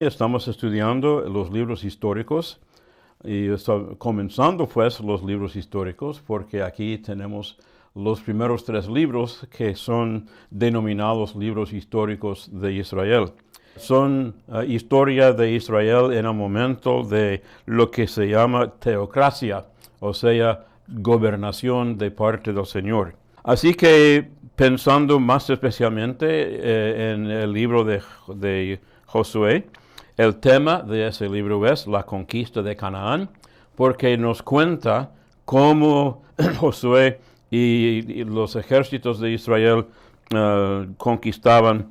Estamos estudiando los libros históricos y comenzando pues los libros históricos porque aquí tenemos los primeros tres libros que son denominados libros históricos de Israel. Son historia de Israel en el momento de lo que se llama teocracia, o sea, gobernación de parte del Señor. Así que pensando más especialmente en el libro de Josué, el tema de ese libro es la conquista de Canaán, porque nos cuenta cómo Josué y los ejércitos de Israel conquistaban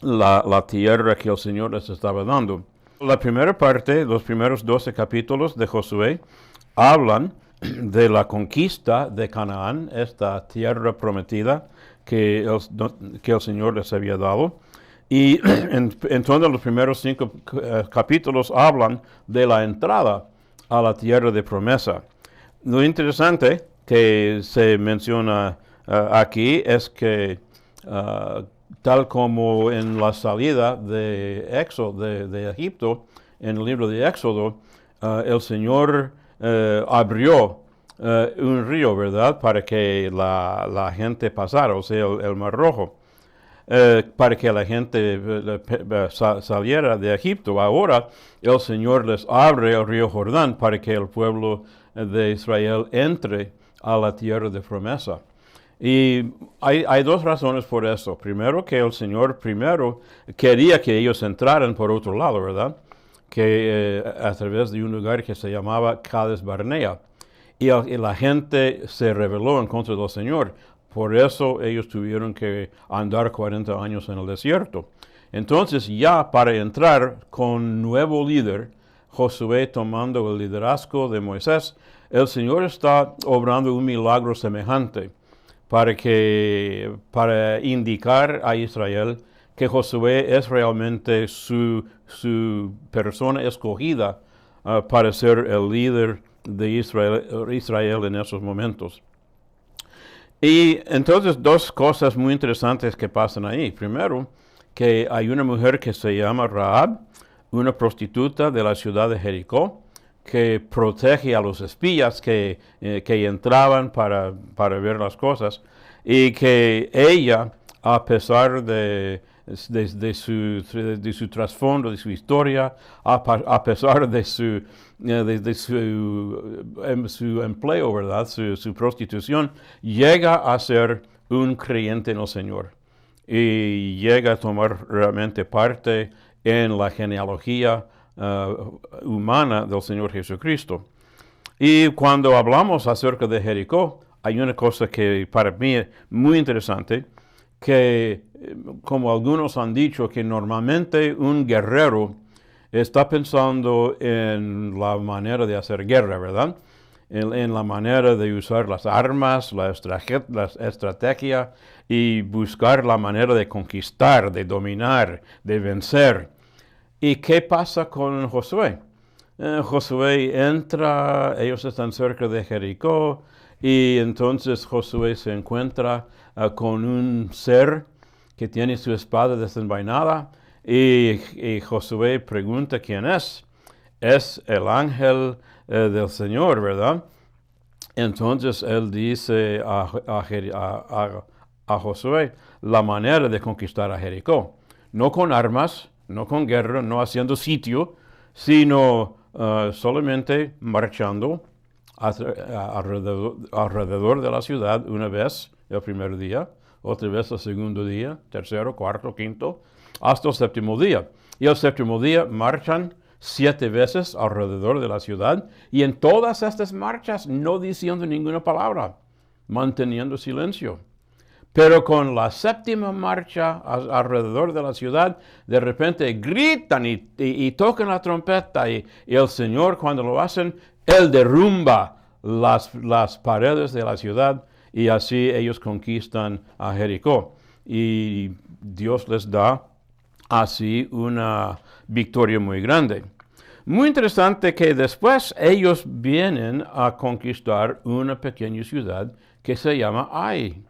la tierra que el Señor les estaba dando. La primera parte, los primeros 12 capítulos de Josué, hablan de la conquista de Canaán, esta tierra prometida que el Señor les había dado. Y entonces los primeros 5 capítulos hablan de la entrada a la tierra de promesa. Lo interesante que se menciona aquí es que tal como en la salida de Egipto, en el libro de Éxodo, el Señor abrió un río, ¿verdad?, para que la gente pasara, o sea, el Mar Rojo. Para que la gente saliera de Egipto. Ahora el Señor les abre el río Jordán para que el pueblo de Israel entre a la tierra de promesa. Y hay dos razones por eso. Primero, que el Señor primero quería que ellos entraran por otro lado, ¿verdad? Que a través de un lugar que se llamaba Cades Barnea. Y la gente se rebeló en contra del Señor. Por eso ellos tuvieron que andar 40 años en el desierto. Entonces, ya para entrar con nuevo líder, Josué tomando el liderazgo de Moisés, el Señor está obrando un milagro semejante para indicar a Israel que Josué es realmente su persona escogida para ser el líder de Israel en esos momentos. Y entonces dos cosas muy interesantes que pasan ahí. Primero, que hay una mujer que se llama Rahab, una prostituta de la ciudad de Jericó, que protege a los espías que entraban para ver las cosas, y que ella, a pesar de su trasfondo, de su historia, a pesar de su empleo, ¿verdad?, su prostitución, llega a ser un creyente en el Señor y llega a tomar realmente parte en la genealogía humana del Señor Jesucristo. Y cuando hablamos acerca de Jericó, hay una cosa que para mí es muy interesante, que como algunos han dicho, que normalmente un guerrero está pensando en la manera de hacer guerra, ¿verdad? En la manera de usar las armas, la estrategia y buscar la manera de conquistar, de dominar, de vencer. ¿Y qué pasa con Josué? Josué entra, ellos están cerca de Jericó, y entonces Josué se encuentra con un ser que tiene su espada desenvainada, y Josué pregunta quién es. Es el ángel del Señor, ¿verdad? Entonces él dice a Josué la manera de conquistar a Jericó. No con armas, no con guerra, no haciendo sitio, sino solamente marchando alrededor de la ciudad una vez el primer día, otra vez el segundo día, tercero, cuarto, quinto, hasta el séptimo día. Y el séptimo día marchan 7 veces alrededor de la ciudad, y en todas estas marchas no diciendo ninguna palabra, manteniendo silencio. Pero con la séptima marcha alrededor de la ciudad, de repente gritan y tocan la trompeta, y el Señor, cuando lo hacen, Él derrumba las paredes de la ciudad, y así ellos conquistan a Jericó. Y Dios les da así una victoria muy grande. Muy interesante que después ellos vienen a conquistar una pequeña ciudad que se llama Ai.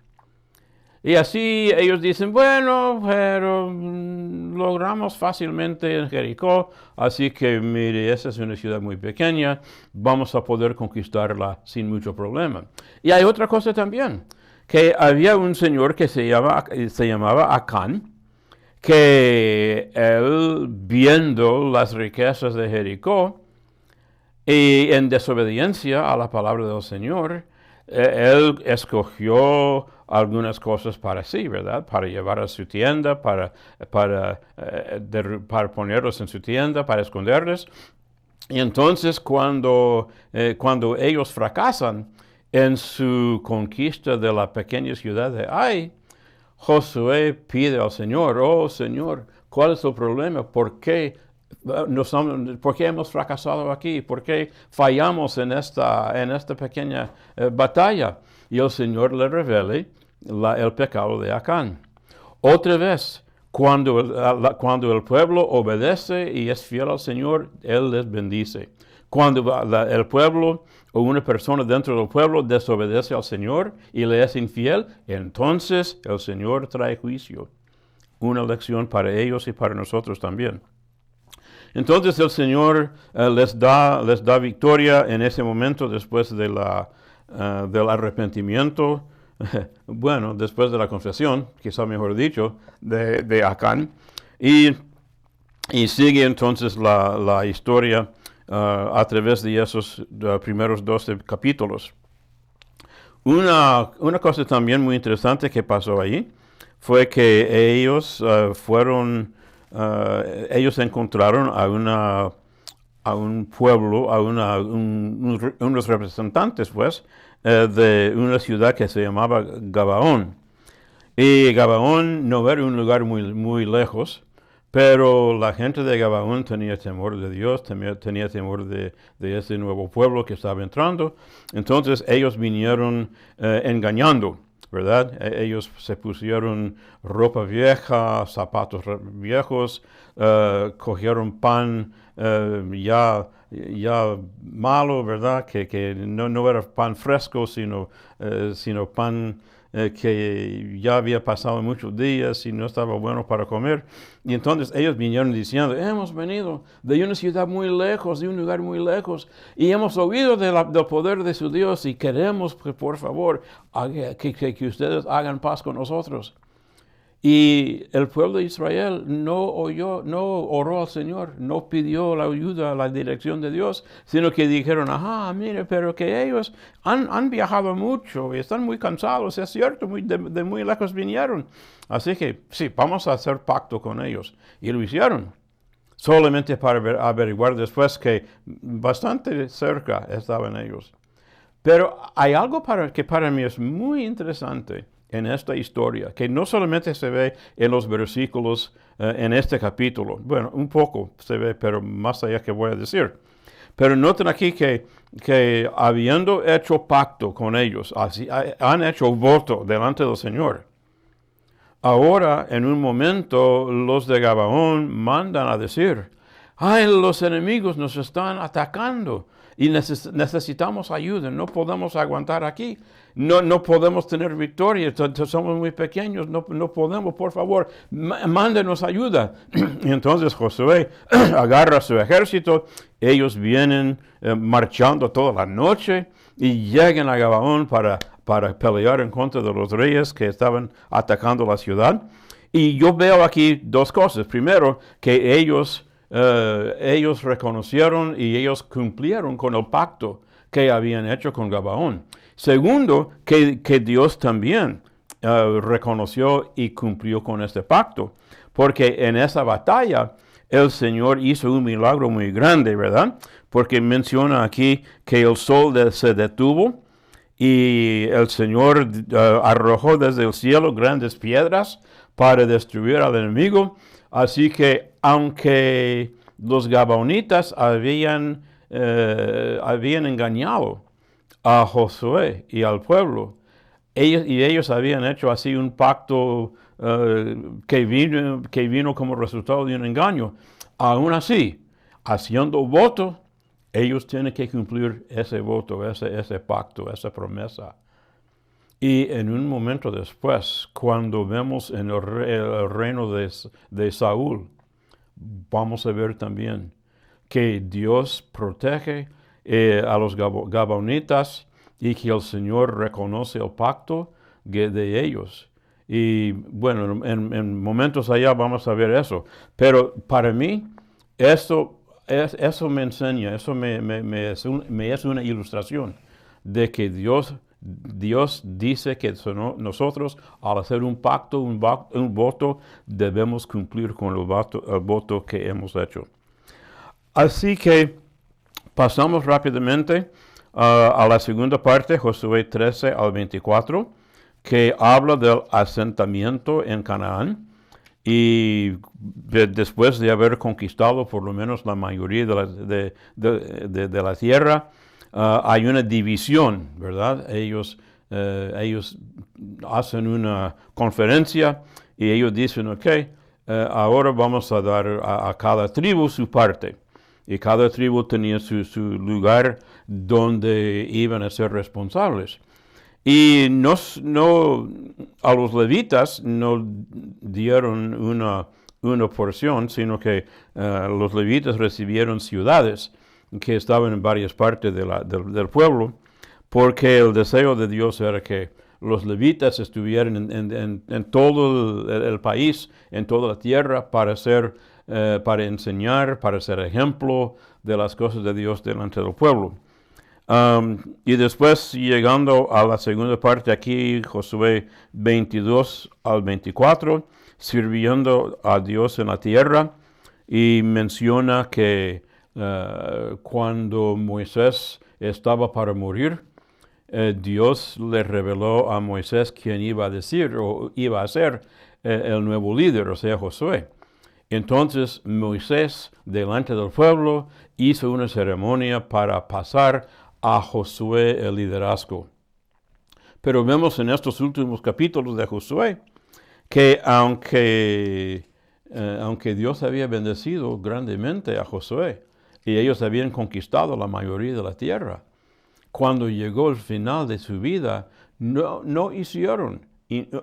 Y así ellos dicen, bueno, pero logramos fácilmente en Jericó, así que mire, esa es una ciudad muy pequeña, vamos a poder conquistarla sin mucho problema. Y hay otra cosa también, que había un señor que se llamaba Acán, que él, viendo las riquezas de Jericó, y en desobediencia a la palabra del Señor, él escogió algunas cosas para sí, ¿verdad? Para llevar a su tienda, para ponerlos en su tienda, para esconderles. Y entonces cuando ellos fracasan en su conquista de la pequeña ciudad de Ai, Josué pide al Señor, oh Señor, ¿cuál es el problema? ¿Por qué hemos fracasado aquí? ¿Por qué fallamos en esta pequeña batalla? Y el Señor le revele el pecado de Acán. Otra vez, cuando el pueblo obedece y es fiel al Señor, Él les bendice. Cuando el pueblo o una persona dentro del pueblo desobedece al Señor y le es infiel, entonces el Señor trae juicio. Una lección para ellos y para nosotros también. Entonces el Señor les da victoria en ese momento después del arrepentimiento, bueno, después de la confesión, quizá mejor dicho, de Acán. Y sigue entonces la historia a través de esos primeros 12 capítulos. Una cosa también muy interesante que pasó ahí fue que ellos ellos encontraron a un pueblo, unos representantes, pues, de una ciudad que se llamaba Gabaón. Y Gabaón no era un lugar muy, muy lejos, pero la gente de Gabaón tenía temor de Dios, tenía temor de ese nuevo pueblo que estaba entrando. Entonces ellos vinieron engañando, ¿verdad? Ellos se pusieron ropa vieja, zapatos viejos, cogieron pan ya malo, ¿verdad? Que no era pan fresco, sino pan que ya había pasado muchos días y no estaba bueno para comer. Y entonces ellos vinieron diciendo, hemos venido de una ciudad muy lejos, de un lugar muy lejos, y hemos oído del poder de su Dios y queremos que por favor que ustedes hagan paz con nosotros. Y el pueblo de Israel no oró al Señor, no pidió la ayuda, la dirección de Dios, sino que dijeron, ajá, mire, pero que ellos han viajado mucho y están muy cansados, es cierto, de muy lejos vinieron. Así que sí, vamos a hacer pacto con ellos. Y lo hicieron, solamente para averiguar después que bastante cerca estaban ellos. Pero hay algo que para mí es muy interesante en esta historia, que no solamente se ve en los versículos en este capítulo, bueno, un poco se ve, pero más allá que voy a decir. Pero noten aquí que habiendo hecho pacto con ellos, han hecho voto delante del Señor. Ahora, en un momento, los de Gabaón mandan a decir, ay, los enemigos nos están atacando y necesitamos ayuda, no podemos aguantar aquí, no podemos tener victoria, somos muy pequeños, no podemos, por favor, mándenos ayuda. Y entonces Josué agarra su ejército, ellos vienen marchando toda la noche y llegan a Gabaón para pelear en contra de los reyes que estaban atacando la ciudad. Y yo veo aquí dos cosas. Primero, que ellos reconocieron y ellos cumplieron con el pacto que habían hecho con Gabaón. Segundo, que Dios también reconoció y cumplió con este pacto, porque en esa batalla el Señor hizo un milagro muy grande, ¿verdad? Porque menciona aquí que el sol se detuvo y el Señor arrojó desde el cielo grandes piedras para destruir al enemigo. Así que aunque los gabaonitas habían engañado a Josué y al pueblo, ellos habían hecho así un pacto que vino como resultado de un engaño. Aún así, haciendo voto, ellos tienen que cumplir ese voto, ese pacto, esa promesa. Y en un momento después, cuando vemos en el reino de Saúl, vamos a ver también que Dios protege a los Gabaonitas y que el Señor reconoce el pacto de ellos. Y bueno, en momentos allá vamos a ver eso. Pero para mí, eso me enseña, eso me es una ilustración de que Dios dice que nosotros, al hacer un pacto, un voto, debemos cumplir con el voto que hemos hecho. Así que pasamos rápidamente a la segunda parte, Josué 13 al 24, que habla del asentamiento en Canaán. Y después de haber conquistado por lo menos la mayoría de la tierra, hay una división, ¿verdad? Ellos hacen una conferencia y ellos dicen, ok, ahora vamos a dar a cada tribu su parte. Y cada tribu tenía su lugar donde iban a ser responsables. Y a los levitas no dieron una porción, sino que los levitas recibieron ciudades que estaban en varias partes del pueblo, porque el deseo de Dios era que los levitas estuvieran en todo el país, en toda la tierra, para enseñar, para ser ejemplo de las cosas de Dios delante del pueblo. Y después, llegando a la segunda parte aquí, Josué 22 al 24, sirviendo a Dios en la tierra, y menciona que cuando Moisés estaba para morir, Dios le reveló a Moisés quién iba a decir o iba a ser el nuevo líder, o sea, Josué. Entonces Moisés, delante del pueblo, hizo una ceremonia para pasar a Josué el liderazgo. Pero vemos en estos últimos capítulos de Josué que aunque Dios había bendecido grandemente a Josué y ellos habían conquistado la mayoría de la tierra, cuando llegó el final de su vida, no hicieron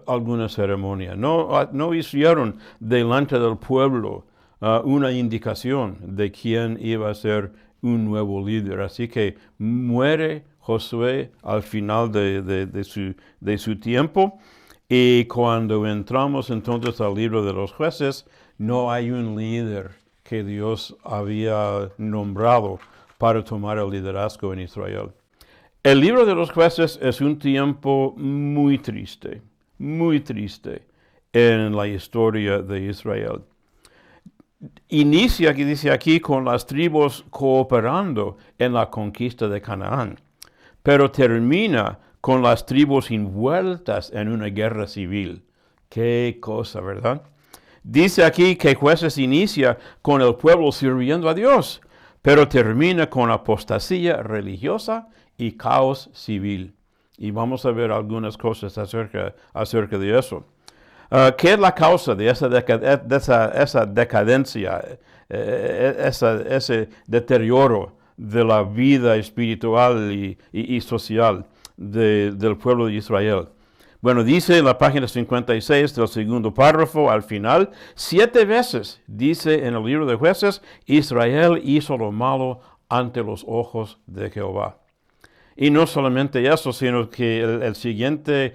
alguna ceremonia, no hicieron delante del pueblo una indicación de quién iba a ser un nuevo líder. Así que muere Josué al final de su tiempo, y cuando entramos entonces al libro de los jueces, no hay un líder que Dios había nombrado para tomar el liderazgo en Israel. El libro de los jueces es un tiempo muy triste en la historia de Israel. Inicia, que dice aquí, con las tribus cooperando en la conquista de Canaán, pero termina con las tribus envueltas en una guerra civil. Qué cosa, ¿verdad? Dice aquí que Jueces inicia con el pueblo sirviendo a Dios, pero termina con apostasía religiosa y caos civil. Y vamos a ver algunas cosas acerca de eso. ¿Qué es la causa de esa decadencia, ese deterioro de la vida espiritual y social del pueblo de Israel? Bueno, dice en la página 56 del segundo párrafo, al final, 7 veces dice en el libro de Jueces, Israel hizo lo malo ante los ojos de Jehová. Y no solamente eso, sino que el siguiente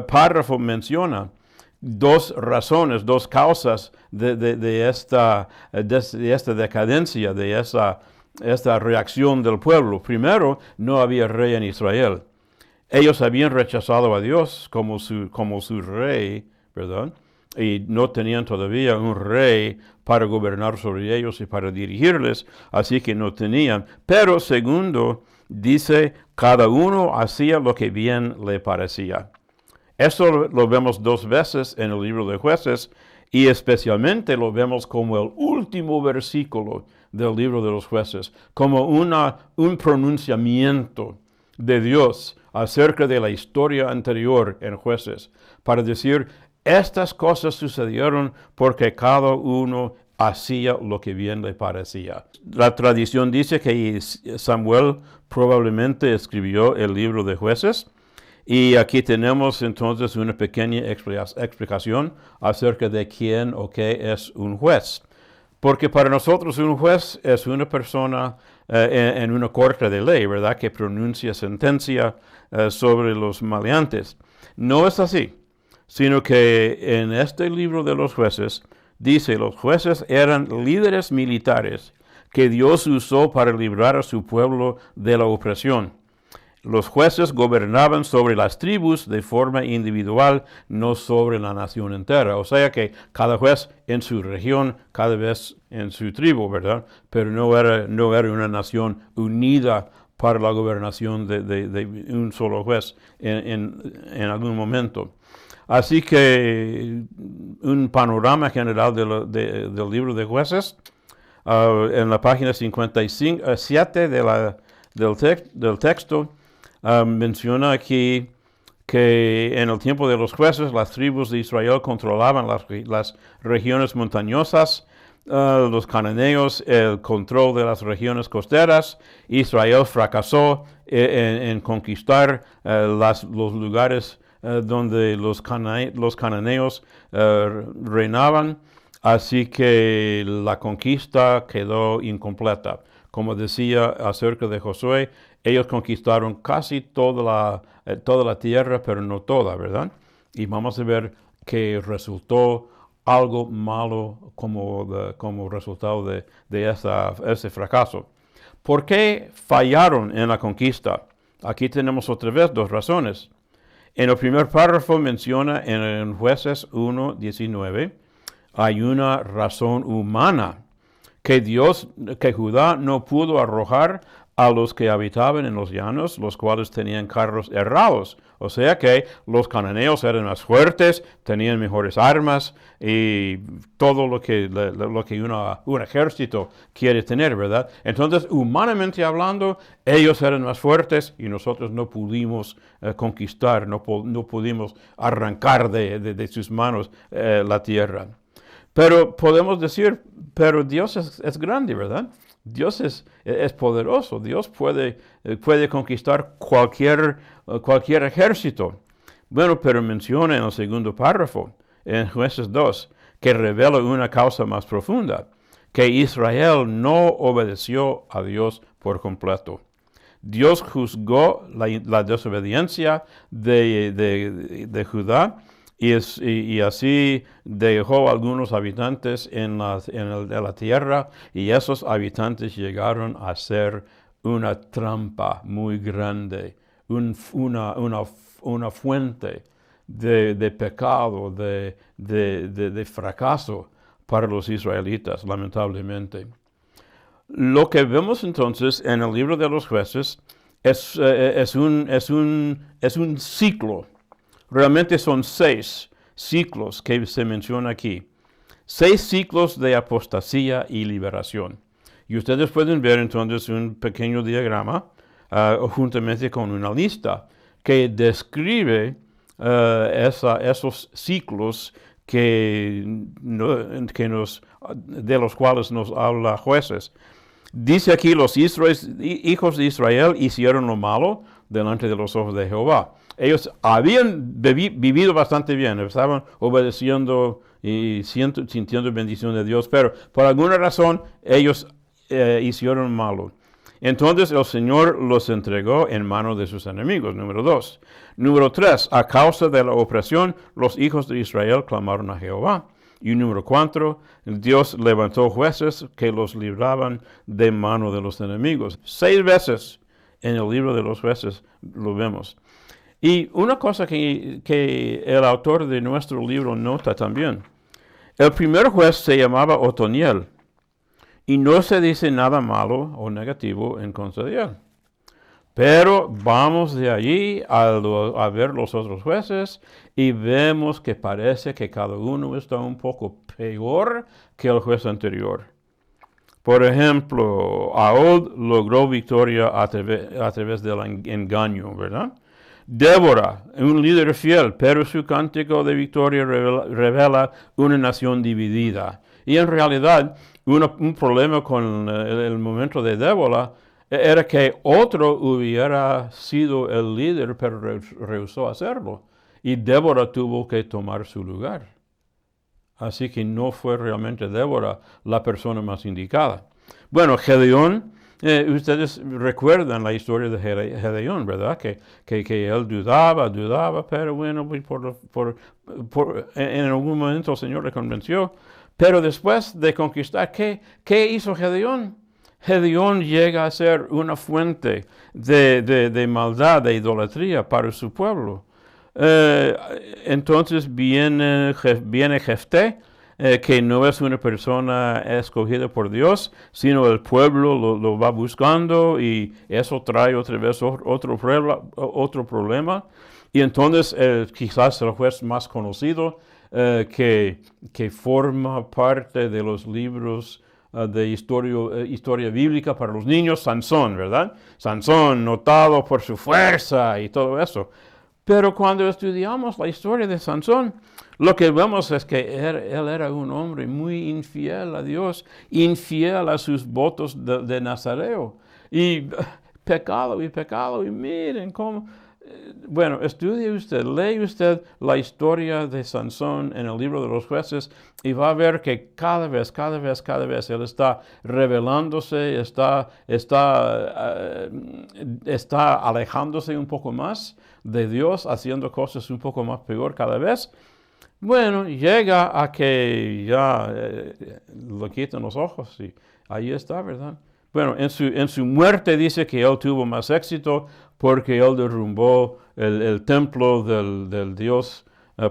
párrafo menciona 2 razones, 2 causas de esta decadencia, de esta reacción del pueblo. Primero, no había rey en Israel. Ellos habían rechazado a Dios como su rey, ¿verdad? Y no tenían todavía un rey para gobernar sobre ellos y para dirigirles, así que no tenían. Pero segundo, dice, cada uno hacía lo que bien le parecía. Esto lo vemos 2 veces en el libro de Jueces, y especialmente lo vemos como el último versículo del libro de los Jueces, como un pronunciamiento de Dios acerca de la historia anterior en Jueces, para decir, estas cosas sucedieron porque cada uno hacía lo que bien le parecía. La tradición dice que Samuel probablemente escribió el libro de Jueces, Y aquí tenemos entonces una pequeña explicación acerca de quién o qué es un juez. Porque para nosotros un juez es una persona en una corte de ley, ¿verdad? Que pronuncia sentencia sobre los maleantes. No es así, sino que en este libro de los jueces dice, los jueces eran líderes militares que Dios usó para librar a su pueblo de la opresión. Los jueces gobernaban sobre las tribus de forma individual, no sobre la nación entera. O sea que cada juez en su región, cada vez en su tribu, ¿verdad? Pero no era una nación unida para la gobernación de un solo juez en algún momento. Así que un panorama general del libro de jueces, en la página 57 del texto, menciona aquí que en el tiempo de los jueces las tribus de Israel controlaban las regiones montañosas, los cananeos el control de las regiones costeras. Israel fracasó en conquistar los lugares donde los cananeos reinaban, así que la conquista quedó incompleta. Como decía acerca de Josué, ellos conquistaron casi toda la tierra, pero no toda, ¿verdad? Y vamos a ver que resultó algo malo como resultado de ese fracaso. ¿Por qué fallaron en la conquista? Aquí tenemos otra vez dos razones. En el primer párrafo menciona en Jueces 1:19, hay una razón humana que Judá no pudo arrojar a los que habitaban en los llanos, los cuales tenían carros errados. O sea que los cananeos eran más fuertes, tenían mejores armas y todo lo que un ejército quiere tener, ¿verdad? Entonces, humanamente hablando, ellos eran más fuertes y nosotros no pudimos conquistar, no pudimos arrancar de sus manos la tierra. Pero podemos decir, pero Dios es grande, ¿verdad? Dios es poderoso. Dios puede conquistar cualquier ejército. Bueno, pero menciona en el segundo párrafo, en Jueces 2, que revela una causa más profunda, que Israel no obedeció a Dios por completo. Dios juzgó la desobediencia de Judá, y así dejó algunos habitantes en la tierra, y esos habitantes llegaron a ser una trampa muy grande, una fuente de pecado, de fracaso para los israelitas, lamentablemente. Lo que vemos entonces en el libro de los jueces es un ciclo. Realmente son 6 ciclos que se menciona aquí. 6 ciclos de apostasía y liberación. Y ustedes pueden ver entonces un pequeño diagrama juntamente con una lista que describe esos ciclos de los cuales nos habla Jueces. Dice aquí, los hijos de Israel hicieron lo malo delante de los ojos de Jehová. Ellos habían vivido bastante bien, estaban obedeciendo y sintiendo bendición de Dios, pero por alguna razón ellos hicieron malo. Entonces el Señor los entregó en manos de sus enemigos, número 2. Número 3, a causa de la opresión, los hijos de Israel clamaron a Jehová. Y número 4, Dios levantó jueces que los libraban de mano de los enemigos. 6 veces en el libro de los jueces lo vemos. Y una cosa que el autor de nuestro libro nota también. El primer juez se llamaba Otoniel. Y no se dice nada malo o negativo en contra de él. Pero vamos de allí a ver los otros jueces y vemos que parece que cada uno está un poco peor que el juez anterior. Por ejemplo, Ahod logró victoria a través del engaño, ¿verdad? Débora, un líder fiel, pero su cántico de victoria revela una nación dividida. Y en realidad, un problema con el momento de Débora era que otro hubiera sido el líder, pero rehusó hacerlo. Y Débora tuvo que tomar su lugar. Así que no fue realmente Débora la persona más indicada. Bueno, Gedeón, ustedes recuerdan la historia de Gedeón, ¿verdad? Que él dudaba, pero bueno, en algún momento el Señor le convenció. Pero después de conquistar, ¿qué hizo Gedeón? Gedeón llega a ser una fuente de maldad, de idolatría para su pueblo. Entonces viene Jefté, que no es una persona escogida por Dios, sino el pueblo lo va buscando y eso trae otra vez otro problema. Y entonces quizás el juez más conocido que forma parte de los libros de historia bíblica para los niños, Sansón, ¿verdad? Sansón, notado por su fuerza y todo eso. Pero cuando estudiamos la historia de Sansón, lo que vemos es que él era un hombre muy infiel a Dios, infiel a sus votos de Nazareo. Y pecado, y miren cómo... Bueno, estudie usted, lee usted la historia de Sansón en el libro de los jueces y va a ver que cada vez él está revelándose, está alejándose un poco más de Dios, haciendo cosas un poco más peor cada vez. Bueno, llega a que ya lo quitan los ojos y ahí está, ¿verdad? Bueno, en su muerte dice que él tuvo más éxito porque él derrumbó el templo del dios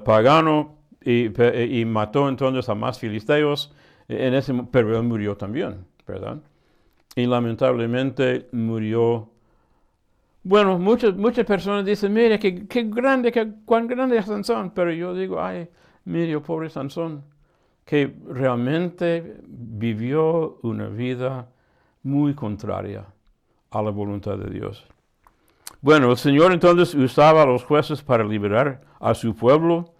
pagano y mató entonces a más filisteos, pero él murió también, ¿verdad? Y lamentablemente murió. Bueno, muchas personas dicen, mire, cuán grande es Sansón, pero yo digo, ay, mire, pobre Sansón, que realmente vivió una vida muy contraria a la voluntad de Dios. Bueno, el Señor entonces usaba a los jueces para liberar a su pueblo,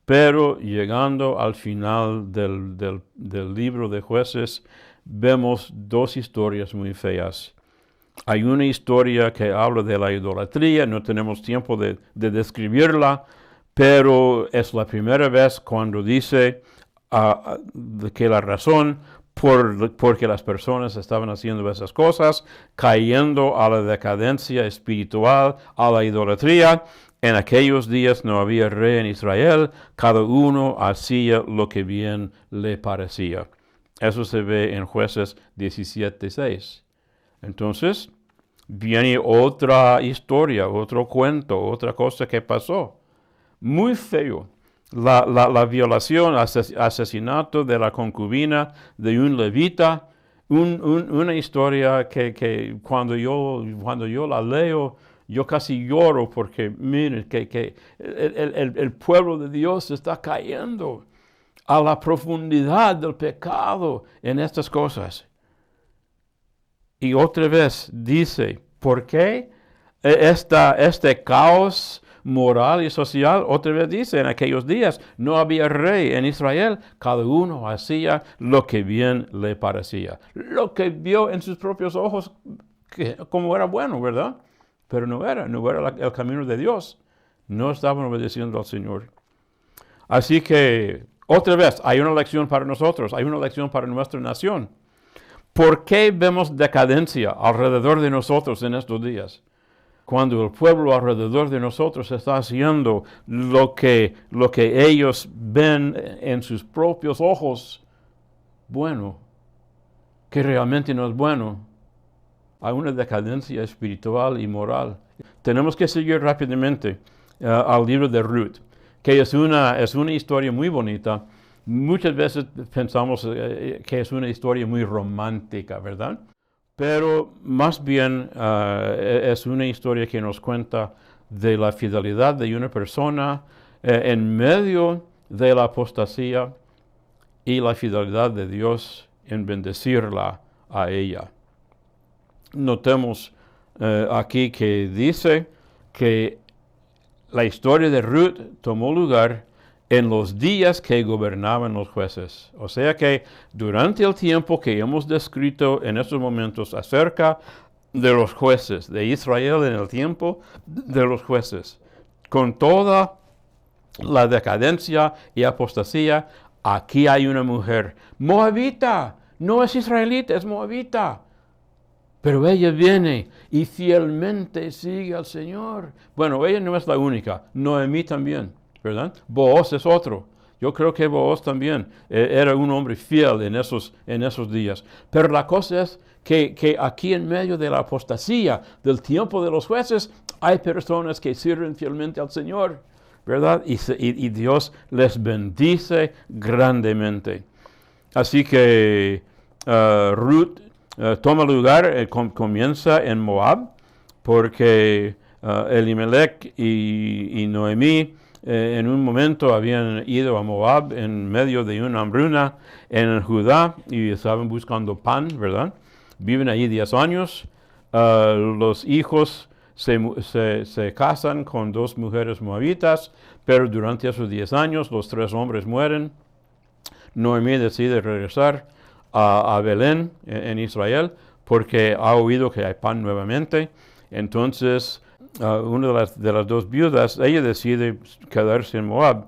pero llegando al final del libro de jueces, vemos dos historias muy feas. Hay una historia que habla de la idolatría, no tenemos tiempo de describirla, pero es la primera vez cuando dice que la razón porque las personas estaban haciendo esas cosas, cayendo a la decadencia espiritual, a la idolatría. En aquellos días no había rey en Israel, cada uno hacía lo que bien le parecía. Eso se ve en Jueces 17:6. Entonces, viene otra historia, otro cuento, otra cosa que pasó. Muy feo. La violación, asesinato de la concubina de un levita, una historia que cuando yo la leo, yo casi lloro porque miren que el pueblo de Dios está cayendo a la profundidad del pecado en estas cosas. Y otra vez dice, ¿por qué este caos moral y social? Otra vez dice, en aquellos días no había rey en Israel, cada uno hacía lo que bien le parecía. Lo que vio en sus propios ojos como era bueno, ¿verdad? Pero no era el camino de Dios. No estaban obedeciendo al Señor. Así que, otra vez, hay una lección para nosotros, hay una lección para nuestra nación. ¿Por qué vemos decadencia alrededor de nosotros en estos días? Cuando el pueblo alrededor de nosotros está haciendo lo que ellos ven en sus propios ojos bueno, que realmente no es bueno. Hay una decadencia espiritual y moral. Tenemos que seguir rápidamente al libro de Ruth, que es una historia muy bonita. Muchas veces pensamos que es una historia muy romántica, ¿verdad? Pero más bien es una historia que nos cuenta de la fidelidad de una persona en medio de la apostasía y la fidelidad de Dios en bendecirla a ella. Notemos aquí que dice que la historia de Ruth tomó lugar en los días que gobernaban los jueces. O sea que durante el tiempo que hemos descrito en estos momentos acerca de los jueces, de Israel en el tiempo de los jueces, con toda la decadencia y apostasía, aquí hay una mujer moabita, no es israelita, es moabita. Pero ella viene y fielmente sigue al Señor. Bueno, ella no es la única, Noemí también, ¿verdad? Booz es otro. Yo creo que Booz también era un hombre fiel en esos días. Pero la cosa es que aquí en medio de la apostasía del tiempo de los jueces, hay personas que sirven fielmente al Señor, ¿verdad? Y Dios les bendice grandemente. Así que Ruth toma lugar, comienza en Moab, porque Elimelech y Noemí en un momento habían ido a Moab en medio de una hambruna en Judá y estaban buscando pan, ¿verdad? Viven allí 10 años. Los hijos se casan con 2 mujeres moabitas, pero durante esos 10 años los 3 hombres mueren. Noemí decide regresar a Belén, en Israel, porque ha oído que hay pan nuevamente. Entonces, una de las 2 viudas, ella decide quedarse en Moab.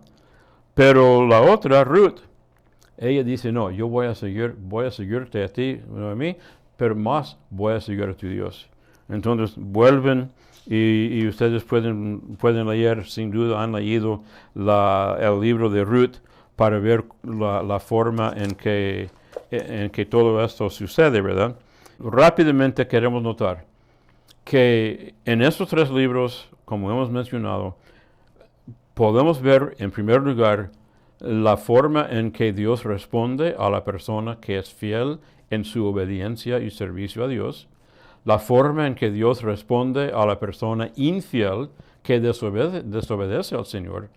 Pero la otra, Ruth, ella dice, no, yo voy a seguirte a ti, Noemí, pero más voy a seguir a tu Dios. Entonces vuelven y ustedes pueden leer, sin duda han leído el libro de Ruth para ver la forma en que todo esto sucede, ¿verdad? Rápidamente queremos notar que en estos 3 libros, como hemos mencionado, podemos ver en primer lugar la forma en que Dios responde a la persona que es fiel en su obediencia y servicio a Dios, la forma en que Dios responde a la persona infiel que desobedece al Señor,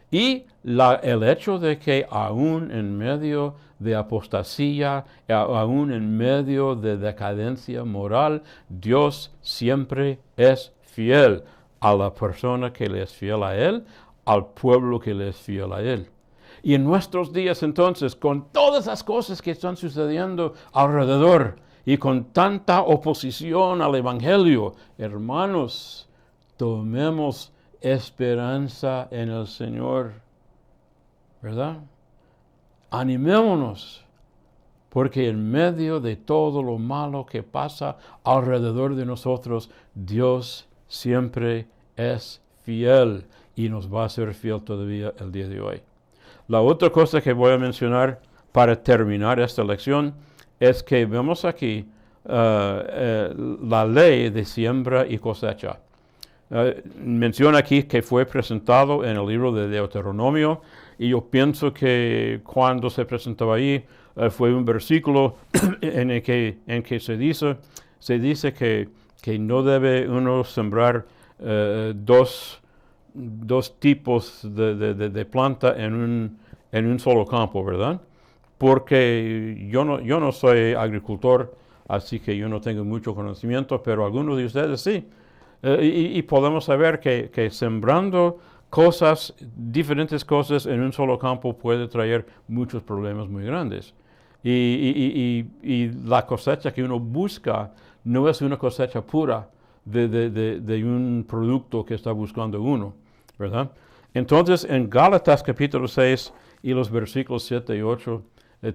y el hecho de que aún en medio de apostasía, aún en medio de decadencia moral, Dios siempre es fiel a la persona que le es fiel a Él, al pueblo que le es fiel a Él. Y en nuestros días entonces, con todas las cosas que están sucediendo alrededor y con tanta oposición al Evangelio, hermanos, tomemos esperanza en el Señor, ¿verdad? Animémonos, porque en medio de todo lo malo que pasa alrededor de nosotros, Dios siempre es fiel y nos va a ser fiel todavía el día de hoy. La otra cosa que voy a mencionar para terminar esta lección es que vemos aquí la ley de siembra y cosecha. Menciona aquí que fue presentado en el libro de Deuteronomio, y yo pienso que cuando se presentaba ahí fue un versículo en el que se dice que no debe uno sembrar dos tipos de planta en un solo campo, ¿verdad? Porque yo no soy agricultor, así que yo no tengo mucho conocimiento, pero algunos de ustedes sí. Y podemos saber que sembrando diferentes cosas en un solo campo puede traer muchos problemas muy grandes. Y la cosecha que uno busca no es una cosecha pura de un producto que está buscando uno, ¿verdad? Entonces, en Gálatas capítulo 6 y los versículos 7 y 8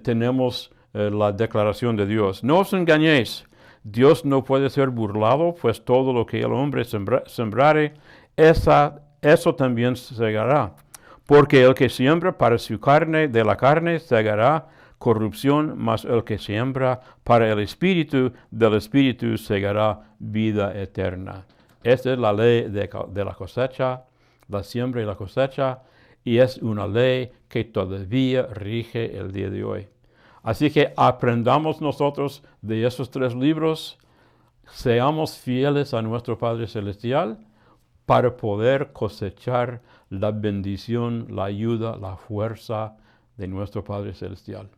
tenemos la declaración de Dios. No os engañéis, Dios no puede ser burlado, pues todo lo que el hombre sembrare, eso también segará. Porque el que siembra para su carne, de la carne segará corrupción, mas el que siembra para el Espíritu, del Espíritu segará vida eterna. Esta es la ley de la cosecha, la siembra y la cosecha, y es una ley que todavía rige el día de hoy. Así que aprendamos nosotros de esos 3 libros, seamos fieles a nuestro Padre Celestial para poder cosechar la bendición, la ayuda, la fuerza de nuestro Padre Celestial.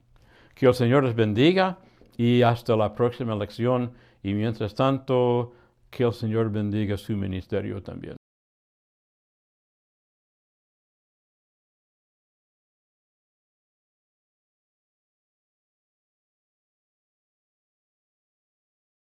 Que el Señor les bendiga y hasta la próxima lección. Y mientras tanto, que el Señor bendiga su ministerio también.